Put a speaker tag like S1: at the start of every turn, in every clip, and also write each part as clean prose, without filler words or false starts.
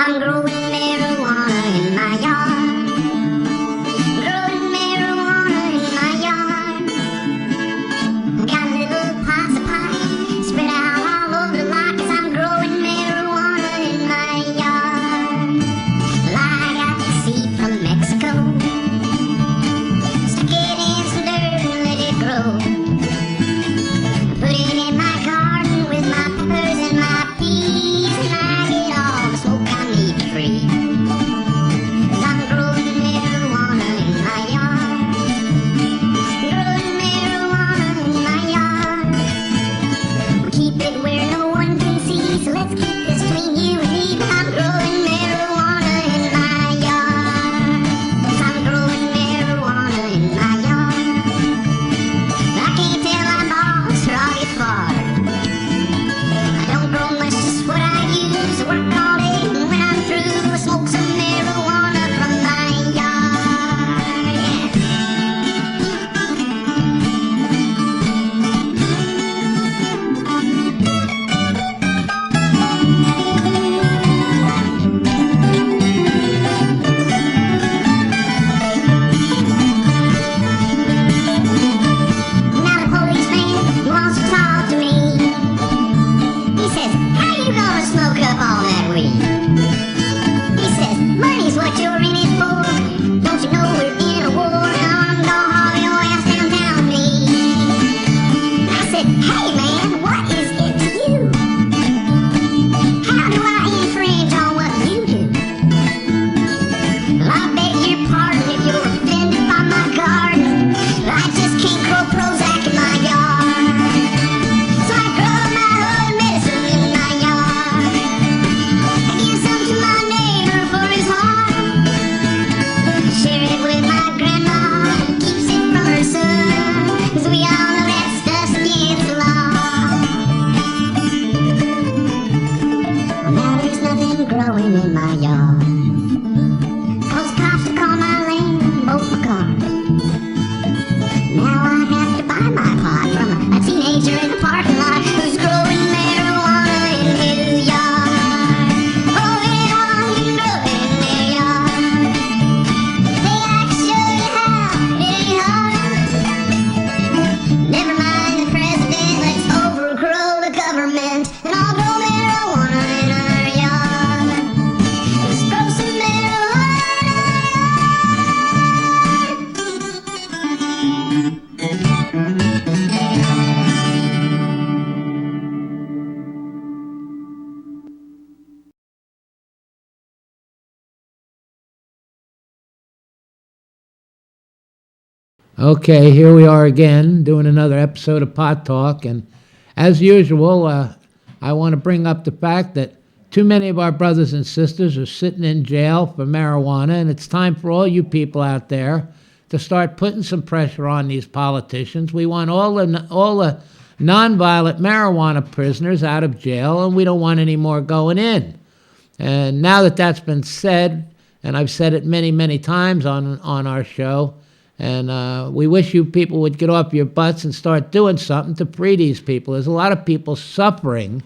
S1: I'm growing marijuana in my yard. Growing marijuana in my yard. I got little pots of pine spread out all over the lot, 'cause I'm growing marijuana in my yard. Well, I got the seed from Mexico. Stick it in some dirt and let it grow. Put it in my garden with my peppers and my peas, and I get all the smoke I need to breathe. 'Cause I'm growing marijuana in my yard. Growing marijuana in my yard. We keep it where no one can see, so let's keep this between you and me. But I'm growing marijuana in my yard. 'Cause I'm growing marijuana in my yard. I can't tell my boss or I'll get fired. I don't grow much, just what I use. I work all day, and when I'm through, I smoke some marijuana from my yard. Now the policeman wants to talk to me. He says, how you gonna smoke up all that weed? He says, money's what you're in it for. Don't you know we're in a war? Come go haul your ass downtown with me. I said, hey man, what is it to you? How do I infringe on what you do? Well, I beg your pardon if you're offended by my garden, but I just can't grow Prozac in my yard. So I grow my own medicine in my yard. I give some to my neighbor for his heart. Share it with my grandma and keeps it from her son, 'cause we all know that stuff's against the law. Well, now there's nothing growing in my yard, 'cause cops have called my land and both my cars. Now I have to buy my pot from a teenager in the parking lot who's growing marijuana in his yard. Oh, anyone can grow it in their yard. Hey, I can show you how, it ain't hard. Never mind the president, let's overgrow the government and all grow marijuana in our yard. Let's grow some marijuana in our
S2: Okay, here we are again doing another episode of Pot Talk, and as usual, I want to bring up the fact that too many of our brothers and sisters are sitting in jail for marijuana, and it's time for all you people out there to start putting some pressure on these politicians. We want all the nonviolent marijuana prisoners out of jail, and we don't want any more going in. And now that that's been said, and I've said it many, many times on our show, and we wish you people would get off your butts and start doing something to free these people. There's a lot of people suffering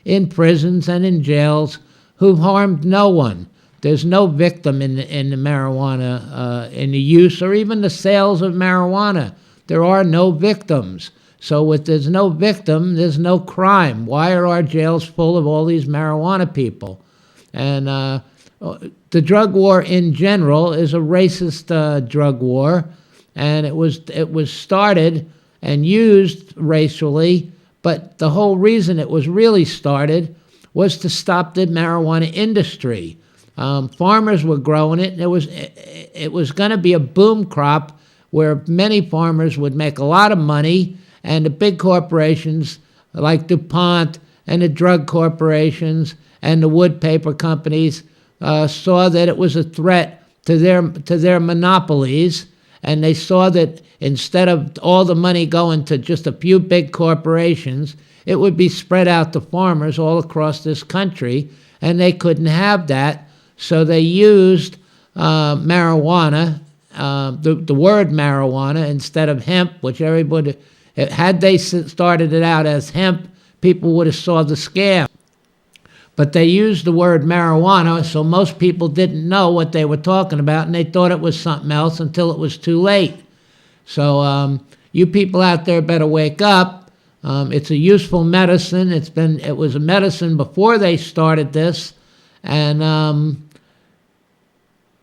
S2: in prisons and in jails who've harmed no one. There's no victim in the marijuana, in the use or even the sales of marijuana. There are no victims. So if there's no victim, there's no crime. Why are our jails full of all these marijuana people? And the drug war in general is a racist drug war, and it was started and used racially, but the whole reason it was really started was to stop the marijuana industry. Farmers were growing it, and it was going to be a boom crop where many farmers would make a lot of money, and the big corporations like DuPont and the drug corporations and the wood paper companies saw that it was a threat to their monopolies, and they saw that instead of all the money going to just a few big corporations, it would be spread out to farmers all across this country, and they couldn't have that, so they used marijuana, the word marijuana instead of hemp, which everybody, had they started it out as hemp, people would have saw the scam. But they used the word marijuana, so most people didn't know what they were talking about, and they thought it was something else until it was too late. So you people out there better wake up. It's a useful medicine. It was a medicine before they started this, and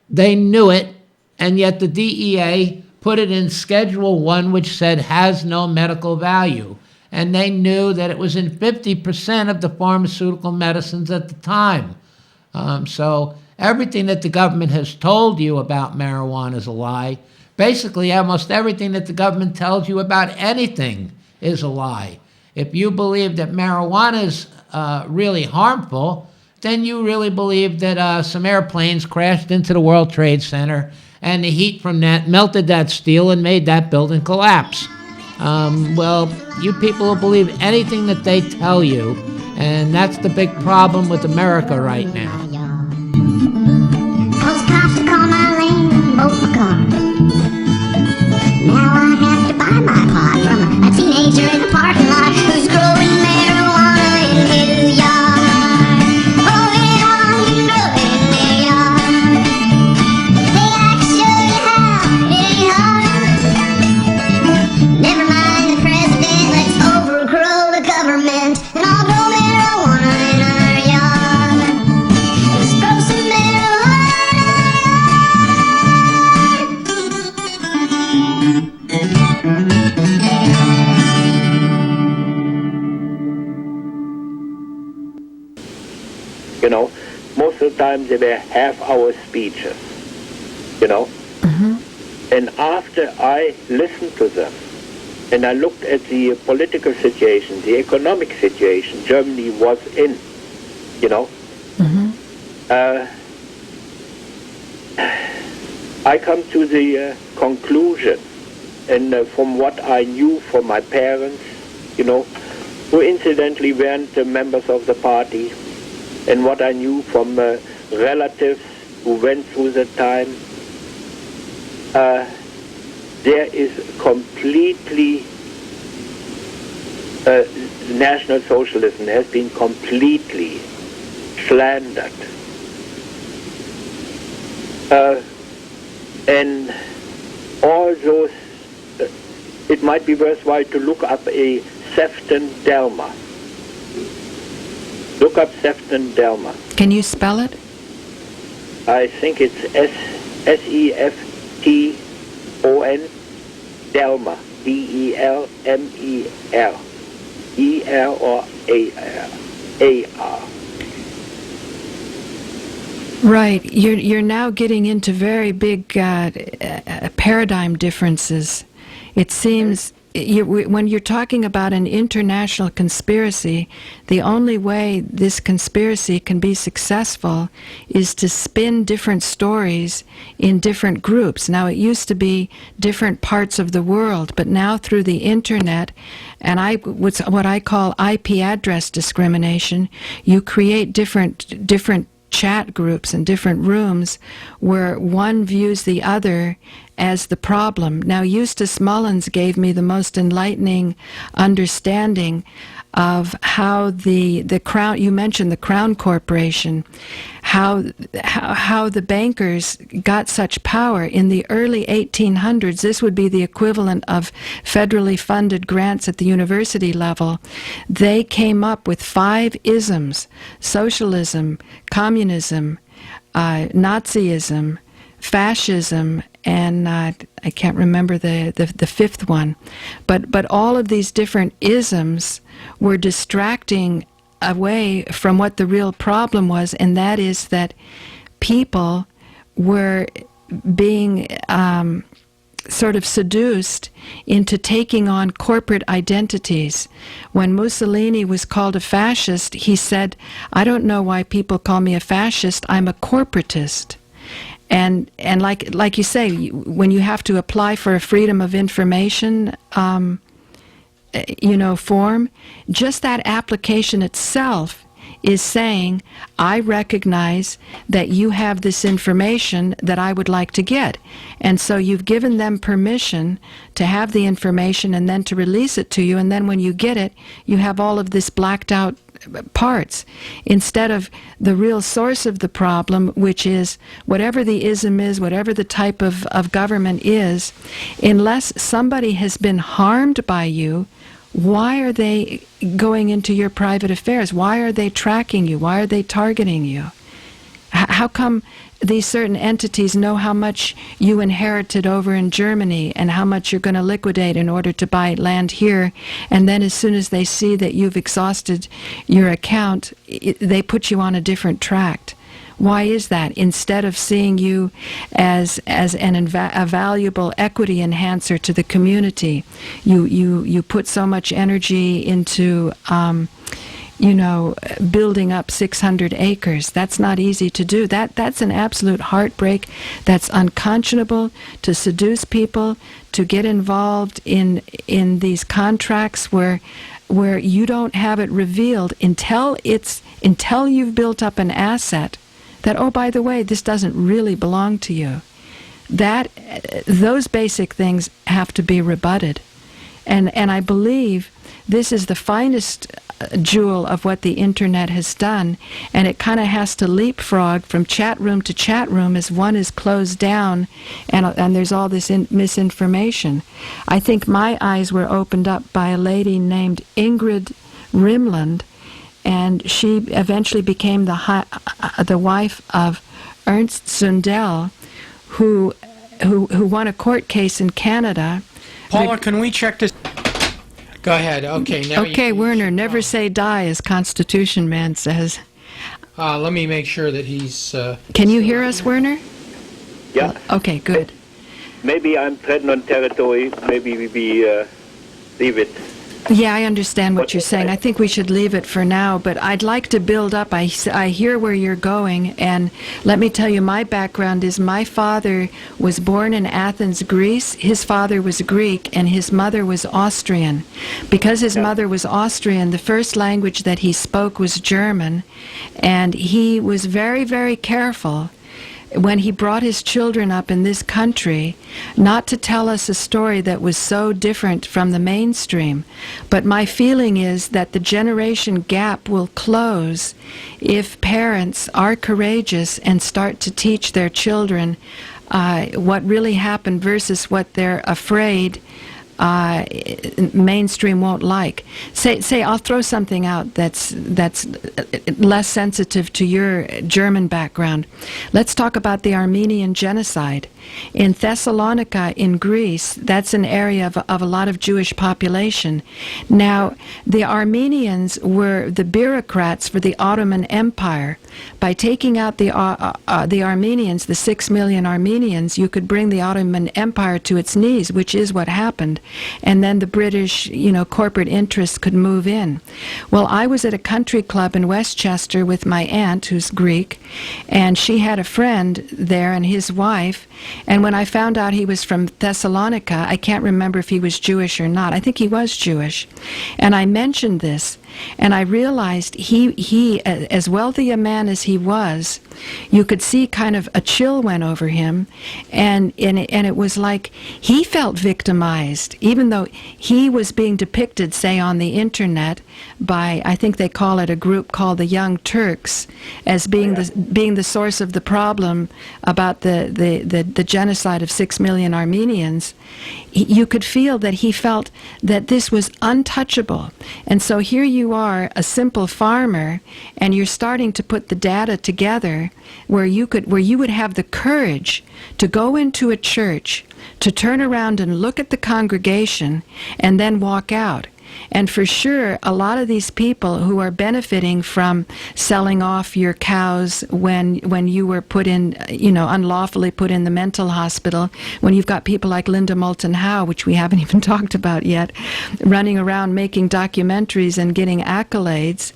S2: they knew it, and yet the DEA put it in Schedule 1, which said has no medical value. And they knew that it was in 50% of the pharmaceutical medicines at the time. So everything that the government has told you about marijuana is a lie. Basically, almost everything that the government tells you about anything is a lie. If you believe that marijuana is really harmful, then you really believe that some airplanes crashed into the World Trade Center and the heat from that melted that steel and made that building collapse. Well, you people will believe anything that they tell you, and that's the big problem with America right now.
S1: Those cops to call my lane and both my car. Now I have to buy my pot from a teenager in the parking lot who's growing marijuana in his yard. Oh, anyone can grow it in their yard. Say I can show you how, it ain't hard. Never mind the president, let's overgrow the government and all grow marijuana in our yard. Let's grow some marijuana in our
S3: You know, most of the time they were half-hour speeches, you know. And after I listened to them, and I looked at the political situation, the economic situation Germany was in, you know, I come to the conclusion, and from what I knew from my parents, you know, who incidentally weren't members of the party, and what I knew from relatives who went through the time, there is completely, National Socialism has been completely slandered. And all those, it might be worthwhile to look up a Sefton-Delmer. Look up Sefton-Delmer.
S4: Can you spell it?
S3: I think it's S-E-F-T-O-N, Delmer, D-E-L-M-E-R, E-R or A-R.
S4: Right. You're now getting into very big paradigm differences. It seems when you're talking about an international conspiracy, the only way this conspiracy can be successful is to spin different stories in different groups. Now, it used to be different parts of the world, but now through the internet and what I call IP address discrimination, you create different chat groups and different rooms where one views the other as the problem. Now, Eustace Mullins gave me the most enlightening understanding of how the Crown, you mentioned the Crown Corporation, how the bankers got such power. In the early 1800s, this would be the equivalent of federally funded grants at the university level. They came up with 5 isms: socialism, communism, Nazism, fascism, and I can't remember the 5th one. But all of these different isms were distracting away from what the real problem was, and that is that people were being sort of seduced into taking on corporate identities. When Mussolini was called a fascist, he said, "I don't know why people call me a fascist, I'm a corporatist." And like you say, when you have to apply for a freedom of information form, just that application itself is saying, I recognize that you have this information that I would like to get. And so you've given them permission to have the information and then to release it to you, and then when you get it, you have all of this blacked out parts, instead of the real source of the problem, which is whatever the ism is, whatever the type of government is. Unless somebody has been harmed by you, why are they going into your private affairs? Why are they tracking you? Why are they targeting you? How come these certain entities know how much you inherited over in Germany and how much you're going to liquidate in order to buy land here, and then as soon as they see that you've exhausted your account, they put you on a different track? Why is that? Instead of seeing you as a valuable equity enhancer to the community, you put so much energy into building up 600 acres. That's not easy to do. That's an absolute heartbreak. That's unconscionable to seduce people, to get involved in these contracts where you don't have it revealed until you've built up an asset that, oh, by the way, this doesn't really belong to you. Those basic things have to be rebutted. And I believe this is the finest jewel of what the internet has done, and it kind of has to leapfrog from chat room to chat room as one is closed down and there's all this misinformation. I think my eyes were opened up by a lady named Ingrid Rimland, and she eventually became the wife of Ernst Zundel, who won a court case in Canada.
S5: Paula, can we check this? Go ahead. Okay. Now.
S4: Okay, Werner. Never say die, as Constitution Man says.
S5: Let me make sure that he's.
S4: Can you hear us, Werner?
S3: Yeah.
S4: Okay. Good.
S3: Maybe I'm treading on territory. Maybe we leave it.
S4: Yeah, I understand what you're saying. I think we should leave it for now, but I'd like to build up. I hear where you're going, and let me tell you, my background is my father was born in Athens, Greece. His father was Greek, and his mother was Austrian. Because his mother was Austrian, the first language that he spoke was German, and he was very, very careful when he brought his children up in this country, not to tell us a story that was so different from the mainstream. But my feeling is that the generation gap will close if parents are courageous and start to teach their children what really happened versus what they're afraid mainstream won't like. Say, I'll throw something out that's less sensitive to your German background. Let's talk about the Armenian genocide. In Thessalonica, in Greece, that's an area of a lot of Jewish population. Now, the Armenians were the bureaucrats for the Ottoman Empire. By taking out the Armenians, the 6 million Armenians, you could bring the Ottoman Empire to its knees, which is what happened. And then the British, corporate interests could move in. Well, I was at a country club in Westchester with my aunt, who's Greek, and she had a friend there and his wife. And when I found out he was from Thessalonica, I can't remember if he was Jewish or not. I think he was Jewish. And I mentioned this, and I realized he, as wealthy a man as he was, you could see kind of a chill went over him, and it was like he felt victimized, even though he was being depicted, say, on the internet by, I think they call it a group called the Young Turks, as being the source of the problem about the genocide of 6 million Armenians. You could feel that he felt that this was untouchable. And so here you are, a simple farmer, and you're starting to put the data together where you would have the courage to go into a church, to turn around and look at the congregation, and then walk out. And for sure, a lot of these people who are benefiting from selling off your cows when you were put in, unlawfully put in the mental hospital, when you've got people like Linda Moulton Howe, which we haven't even talked about yet, running around making documentaries and getting accolades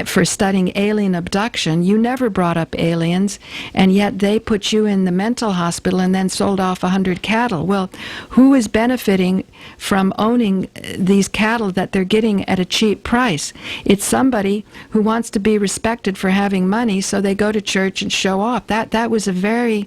S4: for studying alien abduction. You never brought up aliens, and yet they put you in the mental hospital and then sold off 100 cattle. Well, who is benefiting from owning these cattle that they're getting at a cheap price? It's somebody who wants to be respected for having money, so they go to church and show off. That was a very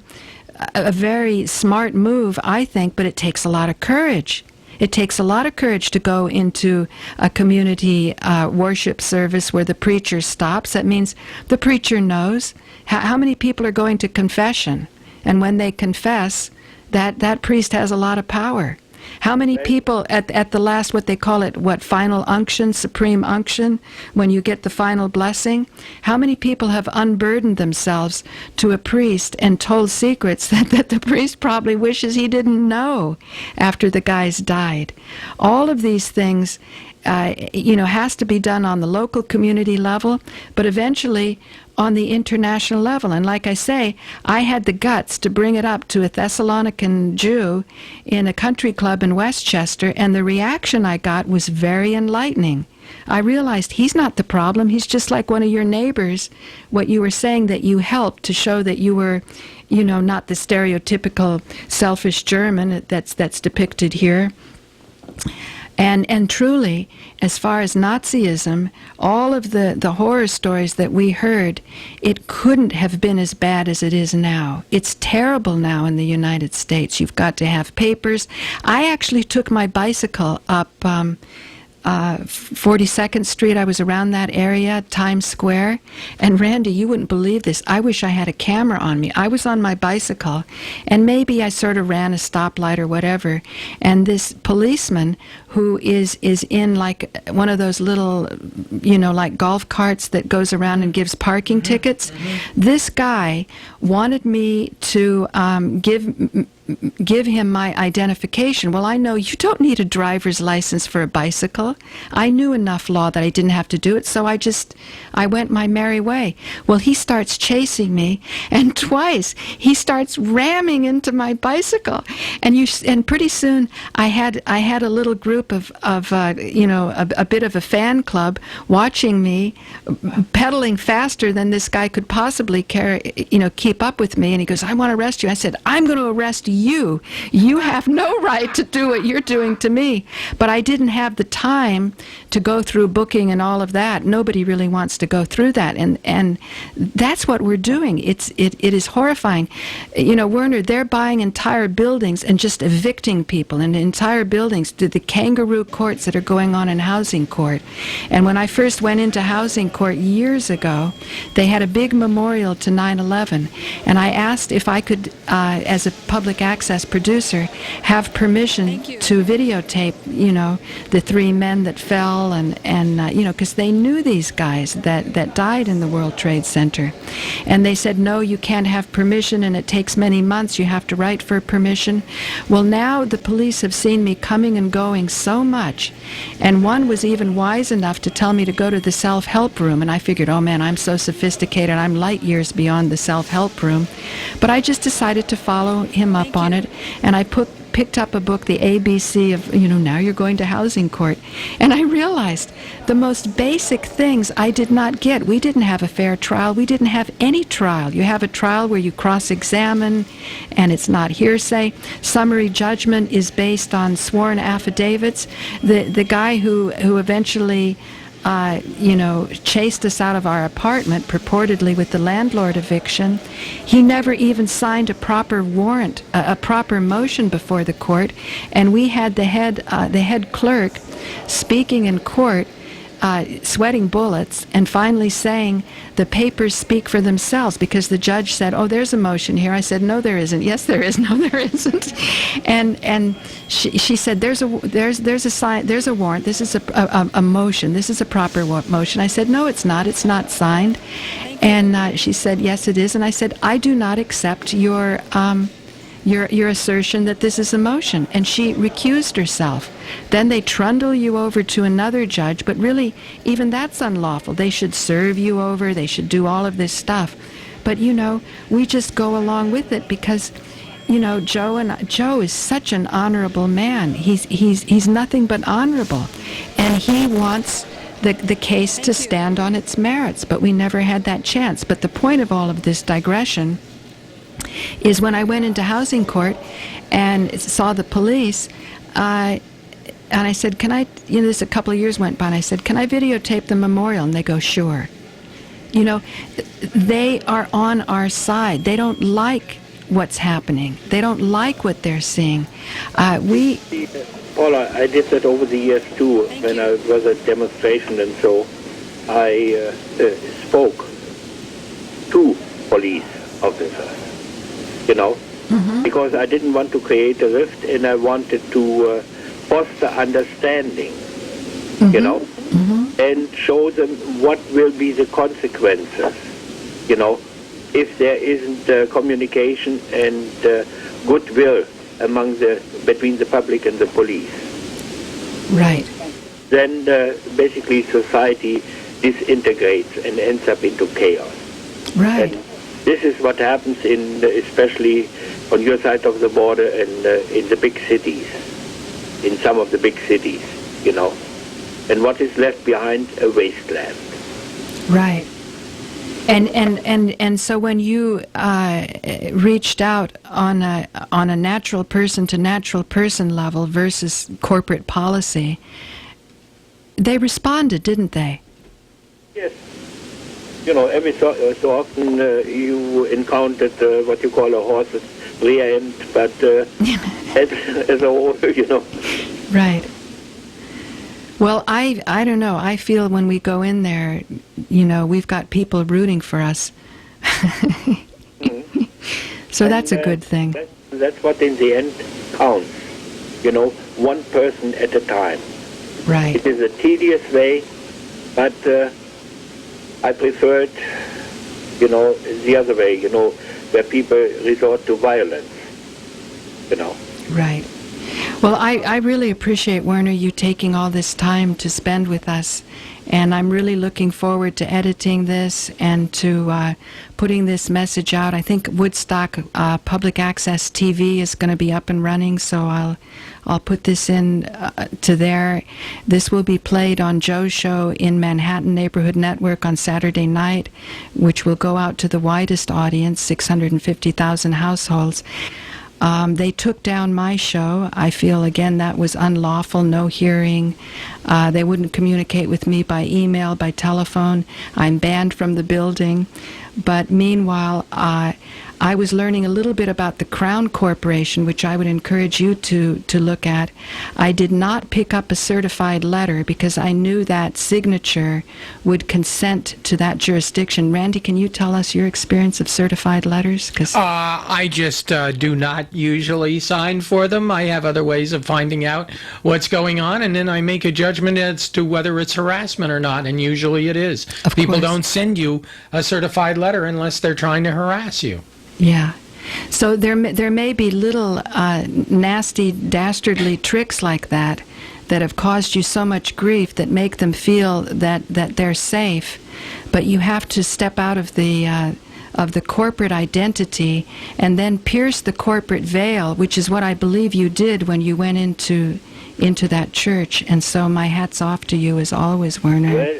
S4: smart move, I think, but it takes a lot of courage. It takes a lot of courage to go into a community worship service where the preacher stops. That means the preacher knows how many people are going to confession. And when they confess, that priest has a lot of power. How many people at the last, what they call it, final unction, supreme unction, when you get the final blessing, how many people have unburdened themselves to a priest and told secrets that the priest probably wishes he didn't know after the guys died? All of these things has to be done on the local community level, but eventually on the international level. And like I say, I had the guts to bring it up to a Thessalonican Jew in a country club in Westchester, and the reaction I got was very enlightening. I realized he's not the problem. He's just like one of your neighbors. What you were saying, that you helped to show that you were, not the stereotypical selfish German that's depicted here. And truly, as far as Nazism, all of the horror stories that we heard, it couldn't have been as bad as it is now. It's terrible now in the United States. You've got to have papers. I actually took my bicycle up 42nd Street. I was around that area, Times Square. And Randy, you wouldn't believe this. I wish I had a camera on me. I was on my bicycle, and maybe I sort of ran a stoplight or whatever. And this policeman, who is in like one of those little, like golf carts that goes around and gives parking tickets. This guy wanted me to give him my identification. Well, I know you don't need a driver's license for a bicycle. I knew enough law that I didn't have to do it, so I went my merry way. Well, he starts chasing me, and twice he starts ramming into my bicycle. And pretty soon I had a little group of a bit of a fan club watching me pedaling faster than this guy could possibly keep up with me. And he goes, "I want to arrest you." I said, "I'm going to arrest you. You have no right to do what you're doing to me." But I didn't have the time to go through booking and all of that. Nobody really wants to go through that, and that's what we're doing. It is horrifying. Werner, they're buying entire buildings and just evicting people in entire buildings to the kangaroo courts that are going on in housing court. And when I first went into housing court years ago, they had a big memorial to 9/11, and I asked if I could, as a public access producer, have permission to videotape, the three men that fell, and because they knew these guys that died in the World Trade Center. And they said, "No, you can't have permission, and it takes many months. You have to write for permission." Well, now the police have seen me coming and going so much, and one was even wise enough to tell me to go to the self-help room, and I figured, oh man, I'm so sophisticated, I'm light years beyond the self-help room. But I just decided to follow him up on it, and I picked up a book, The ABC of, now you're going to housing court. And I realized the most basic things I did not get. We didn't have a fair trial. We didn't have any trial. You have a trial where you cross-examine, and it's not hearsay. Summary judgment is based on sworn affidavits. The guy who eventually chased us out of our apartment, purportedly with the landlord eviction, he never even signed a proper warrant, a proper motion before the court, and we had the head clerk speaking in court, sweating bullets, and finally saying the papers speak for themselves, because the judge said, "Oh, there's a motion here." I said, "No, there isn't." "Yes, there is." "No, there isn't." And she said, "There's a warrant. This is a motion. This is a proper motion." I said, "No, it's not. It's not signed." And she said, "Yes, it is." And I said, "I do not accept your assertion that this is a motion." And she recused herself. Then they trundle you over to another judge, but really, even that's unlawful. They should serve you over. They should do all of this stuff. But, we just go along with it because, Joe is such an honorable man. He's nothing but honorable. And he wants the case to stand on its merits, but we never had that chance. But the point of all of this digression is when I went into housing court and saw the police, and I said, "Can I," this a couple of years went by, and I said, "Can I videotape the memorial?" And they go, "Sure." They are on our side. They don't like what's happening. They don't like what they're seeing.
S3: Paula, I did that over the years too. When I was at demonstration and so, I spoke to police officers, because I didn't want to create a rift and I wanted to foster understanding, and show them what will be the consequences, if there isn't communication and goodwill between the public and the police.
S4: Right.
S3: Then basically society disintegrates and ends up into chaos.
S4: Right.
S3: And this is what happens especially on your side of the border and in the big cities, in some of the big cities, And what is left behind? A wasteland.
S4: Right. And so when you reached out on a natural person to natural person level versus corporate policy, they responded, didn't they?
S3: Yes. Every so often you encountered what you call a horse's rear end, but as a whole,
S4: Right. Well, I don't know. I feel when we go in there, we've got people rooting for us. So that's a good thing.
S3: That's what in the end counts. One person at a time.
S4: Right.
S3: It is a tedious way, but I prefer it, the other way, where people resort to violence,
S4: Right. Well, I really appreciate, Werner, you taking all this time to spend with us, and I'm really looking forward to editing this and to putting this message out. I think Woodstock Public Access TV is going to be up and running, so I'll put this in to there. This will be played on Joe's show in Manhattan Neighborhood Network on Saturday night, which will go out to the widest audience, 650,000 households. They took down my show. I feel, again, that was unlawful, no hearing. They wouldn't communicate with me by email, by telephone. I'm banned from the building. But meanwhile, I was learning a little bit about the Crown Corporation, which I would encourage you to look at. I did not pick up a certified letter because I knew that signature would consent to that jurisdiction. Randy, can you tell us your experience of certified letters?
S5: I just do not usually sign for them. I have other ways of finding out what's going on, and then I make a judgment as to whether it's harassment or not, and usually it is.
S4: Of
S5: People
S4: course.
S5: don't send you a certified letter unless they're trying to harass you.
S4: Yeah. So there may be little nasty, dastardly tricks like that have caused you so much grief that make them feel that they're safe, but you have to step out of the corporate identity and then pierce the corporate veil, which is what I believe you did when you went into that church. And so my hat's off to you as always, Werner.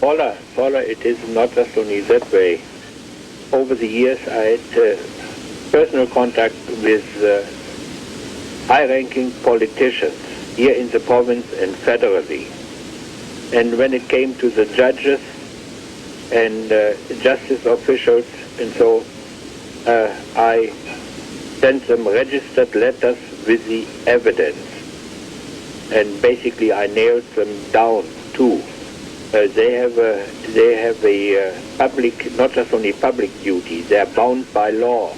S3: Well, Paula, it is not just only that way. Over the years, I had personal contact with high-ranking politicians here in the province and federally. And when it came to the judges and justice officials, and so I sent them registered letters with the evidence. And basically, I nailed them down too. They have a public, not just only public duty, they are bound by law.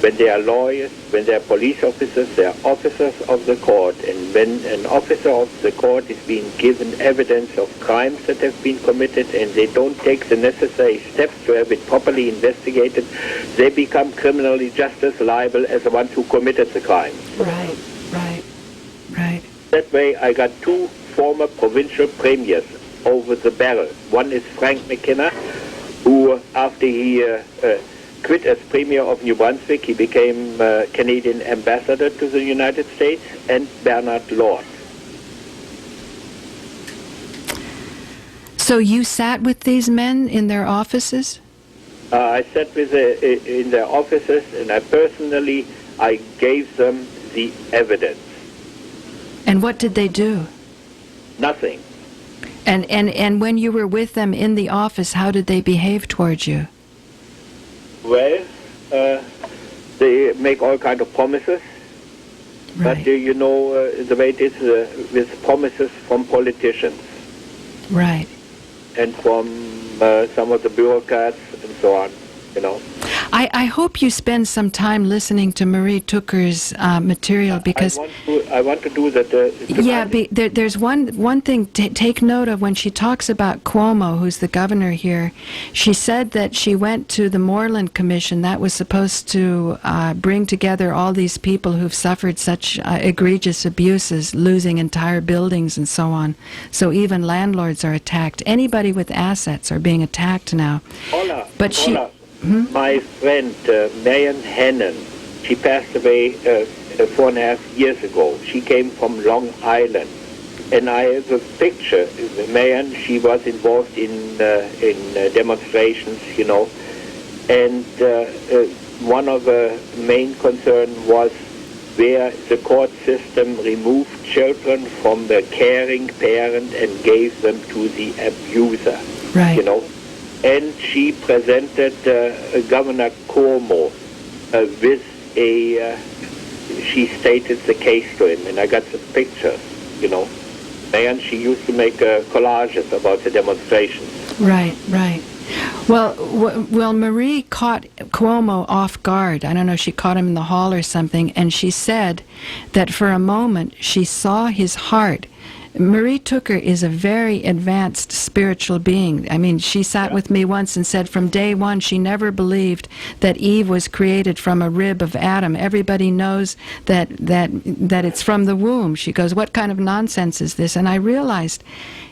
S3: When they are lawyers, when they are police officers, they are officers of the court. And when an officer of the court is being given evidence of crimes that have been committed and they don't take the necessary steps to have it properly investigated, they become criminally just as liable as the ones who committed the crime.
S4: Right.
S3: That way I got two former provincial premiers over the barrel. One is Frank McKenna, who after he quit as Premier of New Brunswick, he became Canadian ambassador to the United States, and Bernard Lord.
S4: So you sat with these men in their offices?
S3: I sat with in their offices, and I gave them the evidence.
S4: And what did they do?
S3: Nothing.
S4: And when you were with them in the office, how did they behave towards you?
S3: Well, they make all kinds of promises, But
S4: Right.
S3: you know the way it is with promises from politicians
S4: Right.
S3: and from some of the bureaucrats and so on, you know.
S4: I hope you spend some time listening to Marie Tucker's material because
S3: I want to do that.
S4: there's one thing to take note of when she talks about Cuomo, who's the governor here. She said that she went to the Moreland Commission that was supposed to bring together all these people who've suffered such egregious abuses, losing entire buildings and so on. So even landlords are attacked. Anybody with assets are being attacked now. But she.
S3: My friend Marian Hannon, she passed away 4.5 years ago. She came from Long Island, and I have a picture. Marian, she was involved in demonstrations, you know, and one of the main concern was where the court system removed children from the caring parent and gave them to the abuser,
S4: Right.
S3: you know. And she presented Governor Cuomo with she stated the case to him, and I got the pictures, you know. And she used to make collages about the demonstrations.
S4: Right, right. Well, Marie caught Cuomo off guard. I don't know, she caught him in the hall or something, and she said that for a moment she saw his heart. Marie Tucker is a very advanced spiritual being. I mean, she sat with me once and said from day one she never believed that Eve was created from a rib of Adam. Everybody knows that it's from the womb. She goes, what kind of nonsense is this? And I realized,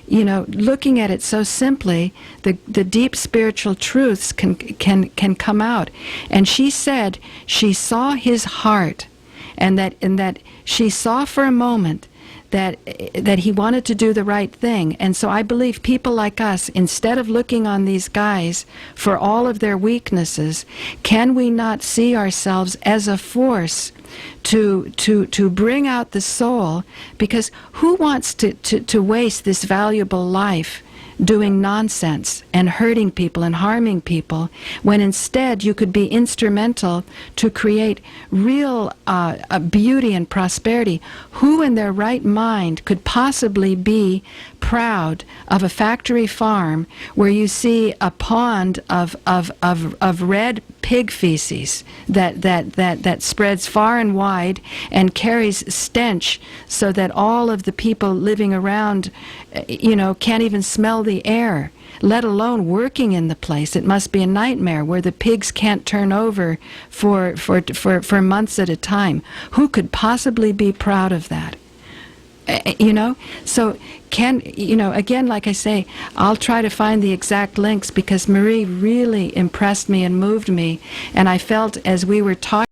S4: you know, looking at it so simply, the deep spiritual truths can come out. And she said she saw his heart, and that she saw for a moment that he wanted to do the right thing. And so I believe people like us, instead of looking on these guys for all of their weaknesses, can we not see ourselves as a force to bring out the soul? Because who wants to waste this valuable life doing nonsense and hurting people and harming people, when instead you could be instrumental to create real beauty and prosperity? Who in their right mind could possibly be proud of a factory farm where you see a pond of red pig feces that spreads far and wide and carries stench so that all of the people living around, you know, can't even smell the air, let alone working in the place? It must be a nightmare where the pigs can't turn over for months at a time. Who could possibly be proud of that? You know, so again, like I say, I'll try to find the exact links because Marie really impressed me and moved me, and I felt as we were talking